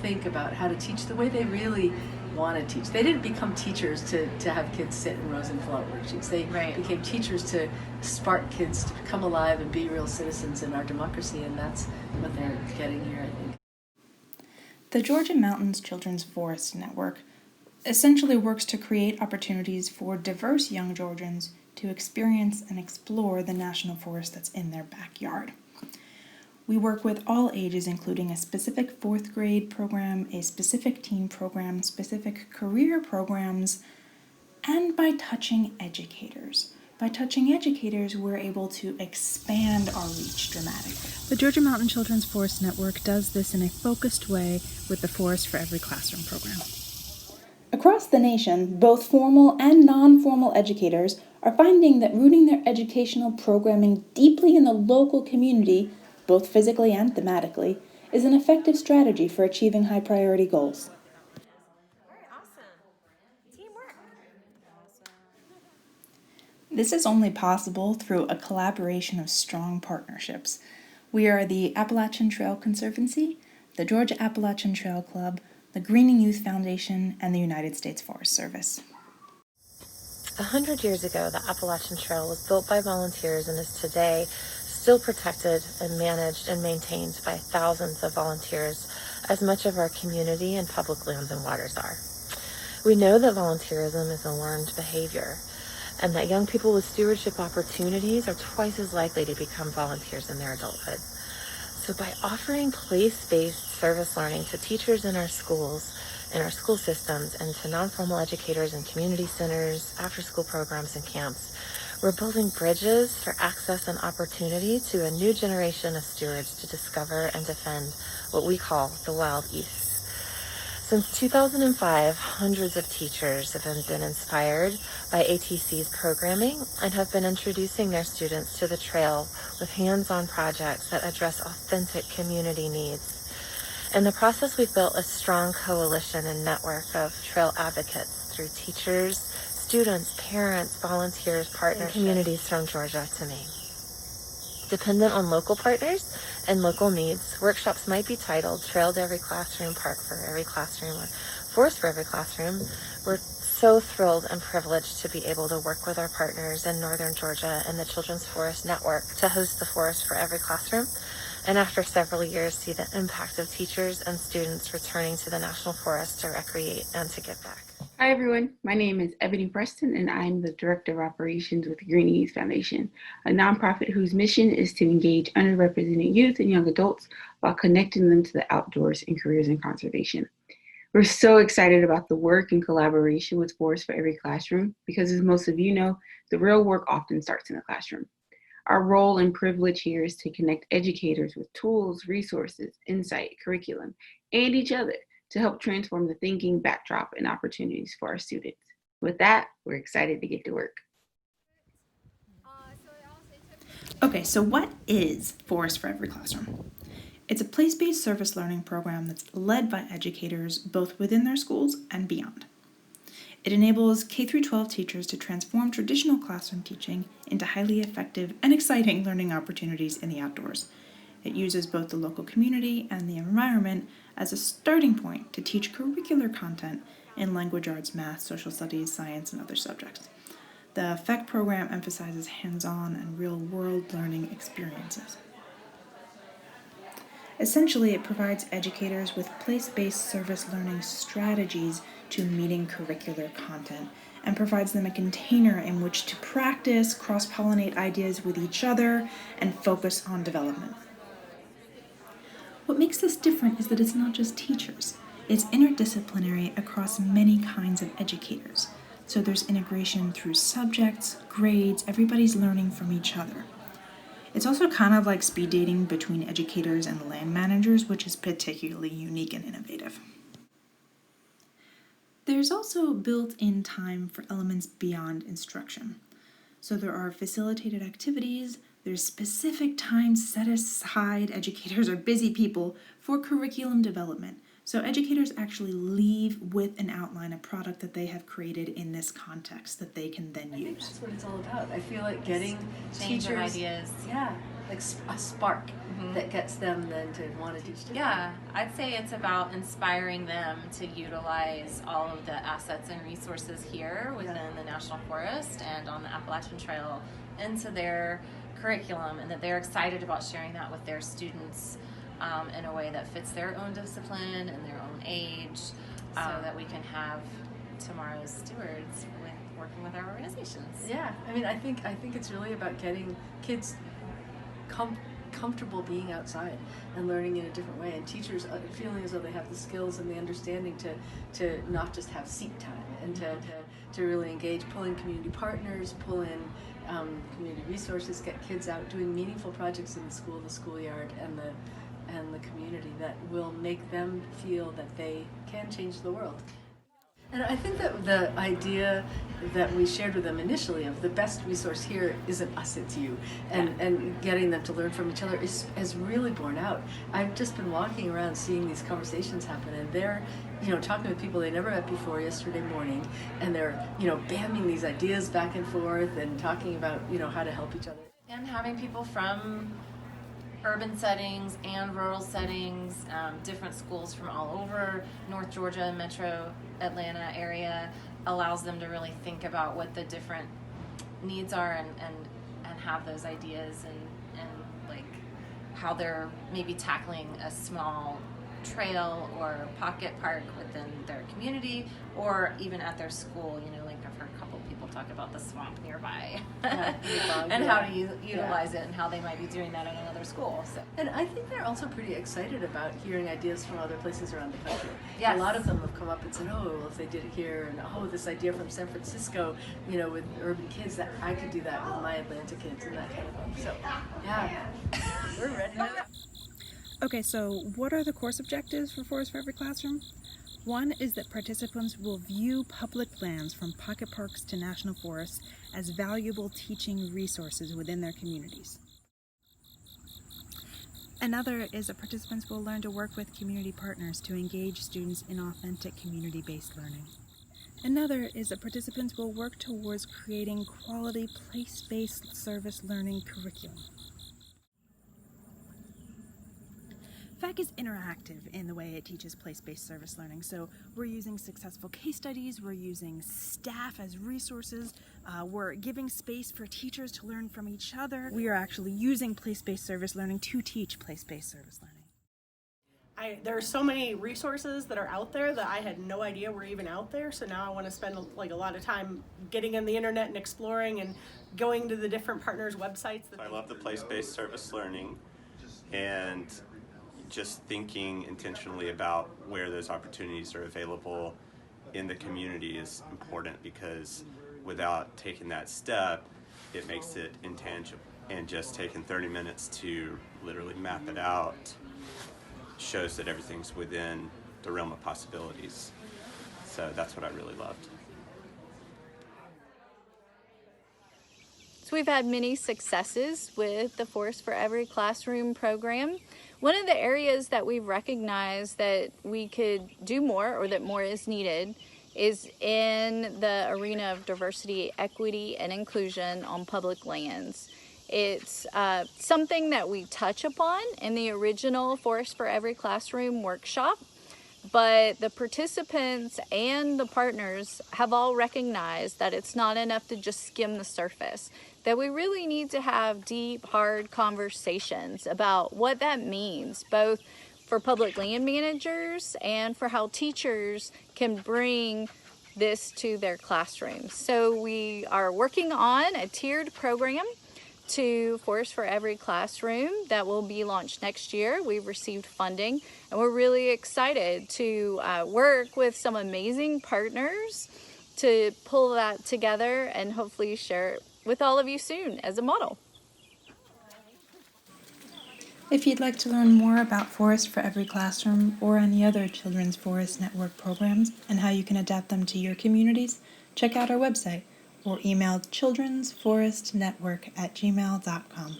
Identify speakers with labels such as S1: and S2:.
S1: think about how to teach the way they really want to teach. They didn't become teachers to have kids sit in rows and fill out worksheets. They became teachers to spark kids to come alive and be real citizens in our democracy, and that's what they're getting here, I think.
S2: The Georgia Mountains Children's Forest Network essentially works to create opportunities for diverse young Georgians to experience and explore the national forest that's in their backyard. We work with all ages, including a specific 4th grade program, a specific teen program, specific career programs, and by touching educators. By touching educators, we're able to expand our reach dramatically. The Georgia Mountain Children's Forest Network does this in a focused way with the Forest for Every Classroom program. Across the nation, both formal and non-formal educators are finding that rooting their educational programming deeply in the local community, both physically and thematically, is an effective strategy for achieving high-priority goals.
S3: All right, awesome. Teamwork. Awesome.
S2: This is only possible through a collaboration of strong partnerships. We are the Appalachian Trail Conservancy, the Georgia Appalachian Trail Club, the Greening Youth Foundation, and the United States Forest Service.
S3: 100 years ago, the Appalachian Trail was built by volunteers and is today still protected and managed and maintained by thousands of volunteers, as much of our community and public lands and waters are. We know that volunteerism is a learned behavior, and that young people with stewardship opportunities are twice as likely to become volunteers in their adulthood. So by offering place-based service learning to teachers in our schools, in our school systems, and to non-formal educators in community centers, after-school programs, and camps, we're building bridges for access and opportunity to a new generation of stewards to discover and defend what we call the Wild East. Since 2005, hundreds of teachers have been inspired by ATC's programming and have been introducing their students to the trail with hands-on projects that address authentic community needs. In the process, we've built a strong coalition and network of trail advocates through teachers, students, parents, volunteers, partners, and communities from Georgia to Maine. Dependent on local partners and local needs, workshops might be titled Trail to Every Classroom, Park for Every Classroom, or Forest for Every Classroom. We're so thrilled and privileged to be able to work with our partners in Northern Georgia and the Children's Forest Network to host the Forest for Every Classroom, and after several years see the impact of teachers and students returning to the National Forest to recreate and to give back.
S4: Hi everyone, my name is Ebony Preston and I'm the Director of Operations with the Greening Youth Foundation, a nonprofit whose mission is to engage underrepresented youth and young adults while connecting them to the outdoors and careers in conservation. We're so excited about the work and collaboration with Forest for Every Classroom because, as most of you know, the real work often starts in the classroom. Our role and privilege here is to connect educators with tools, resources, insight, curriculum, and each other to help transform the thinking, backdrop, and opportunities for our students. With that, we're excited to get to work.
S2: Okay, so what is Forest for Every Classroom? It's a place-based service learning program that's led by educators both within their schools and beyond. It enables K-12 teachers to transform traditional classroom teaching into highly effective and exciting learning opportunities in the outdoors. It uses both the local community and the environment as a starting point to teach curricular content in language arts, math, social studies, science, and other subjects. The FEC program emphasizes hands-on and real-world learning experiences. Essentially, it provides educators with place-based service learning strategies to meeting curricular content and provides them a container in which to practice, cross-pollinate ideas with each other, and focus on development. What makes this different is that it's not just teachers. It's interdisciplinary across many kinds of educators. So there's integration through subjects, grades, everybody's learning from each other. It's also kind of like speed dating between educators and land managers, which is particularly unique and innovative. There's also built-in time for elements beyond instruction. So there are facilitated activities, there's specific time set aside. Educators are busy people for curriculum development. So educators actually leave with an outline, a product that they have created in this context that they can then use.
S1: That's what it's all about. I feel like getting
S3: Change
S1: teachers,
S3: of ideas.
S1: yeah, like a spark that gets them then to want to teach differently?
S3: Yeah, I'd say it's about inspiring them to utilize all of the assets and resources here within the National Forest and on the Appalachian Trail into their curriculum, and that they're excited about sharing that with their students in a way that fits their own discipline and their own age, so that we can have tomorrow's stewards with working with our organizations.
S1: Yeah, I mean, I think it's really about getting kids comfortable being outside and learning in a different way, and teachers feeling as though they have the skills and the understanding to not just have seat time, and to really engage, pull in community partners, pull in community resources, get kids out doing meaningful projects in the school, the schoolyard, and the community that will make them feel that they can change the world. And I think that the idea that we shared with them initially of the best resource here isn't us, it's you, and getting them to learn from each other is really borne out. I've just been walking around seeing these conversations happen, and they're, talking with people they never met before yesterday morning, and they're, bamming these ideas back and forth and talking about, how to help each other.
S3: And having people from urban settings and rural settings, different schools from all over North Georgia, Metro Atlanta area, allows them to really think about what the different needs are and have those ideas and like how they're maybe tackling a small trail or pocket park within their community or even at their school. Like I've heard a couple of people talk about the swamp nearby and how to utilize it and how they might be doing that in another school. So.
S1: And I think they're also pretty excited about hearing ideas from other places around the country.
S3: Yes.
S1: A lot of them have come up and said, well, if they did it here, and this idea from San Francisco, with urban kids, that I could do that with my Atlanta kids and that kind of thing. So, yeah, we're ready.
S2: Okay, so what are the course objectives for Forest for Every Classroom? One is that participants will view public lands from pocket parks to national forests as valuable teaching resources within their communities. Another is that participants will learn to work with community partners to engage students in authentic community-based learning. Another is that participants will work towards creating quality place-based service learning curriculum. FAC is interactive in the way it teaches place-based service learning. So we're using successful case studies, we're using staff as resources, we're giving space for teachers to learn from each other. We are actually using place-based service learning to teach place-based service learning.
S5: There are so many resources that are out there that I had no idea were even out there. So now I want to spend a lot of time getting on the internet and exploring and going to the different partners' websites.
S6: I love the place-based service learning, and just thinking intentionally about where those opportunities are available in the community is important, because without taking that step, it makes it intangible. And just taking 30 minutes to literally map it out shows that everything's within the realm of possibilities. So that's what I really loved.
S7: So we've had many successes with the Forest for Every Classroom program. One of the areas that we've recognized that we could do more, or that more is needed, is in the arena of diversity, equity, and inclusion on public lands. It's something that we touch upon in the original Forest for Every Classroom workshop, but the participants and the partners have all recognized that it's not enough to just skim the surface, that we really need to have deep, hard conversations about what that means, both for public land managers and for how teachers can bring this to their classrooms. So we are working on a tiered program to Forest for Every Classroom that will be launched next year. We've received funding, and we're really excited to work with some amazing partners to pull that together and hopefully share it with all of you soon as a model.
S2: If you'd like to learn more about Forest for Every Classroom or any other Children's Forest Network programs and how you can adapt them to your communities, check out our website or email childrensforestnetwork@gmail.com.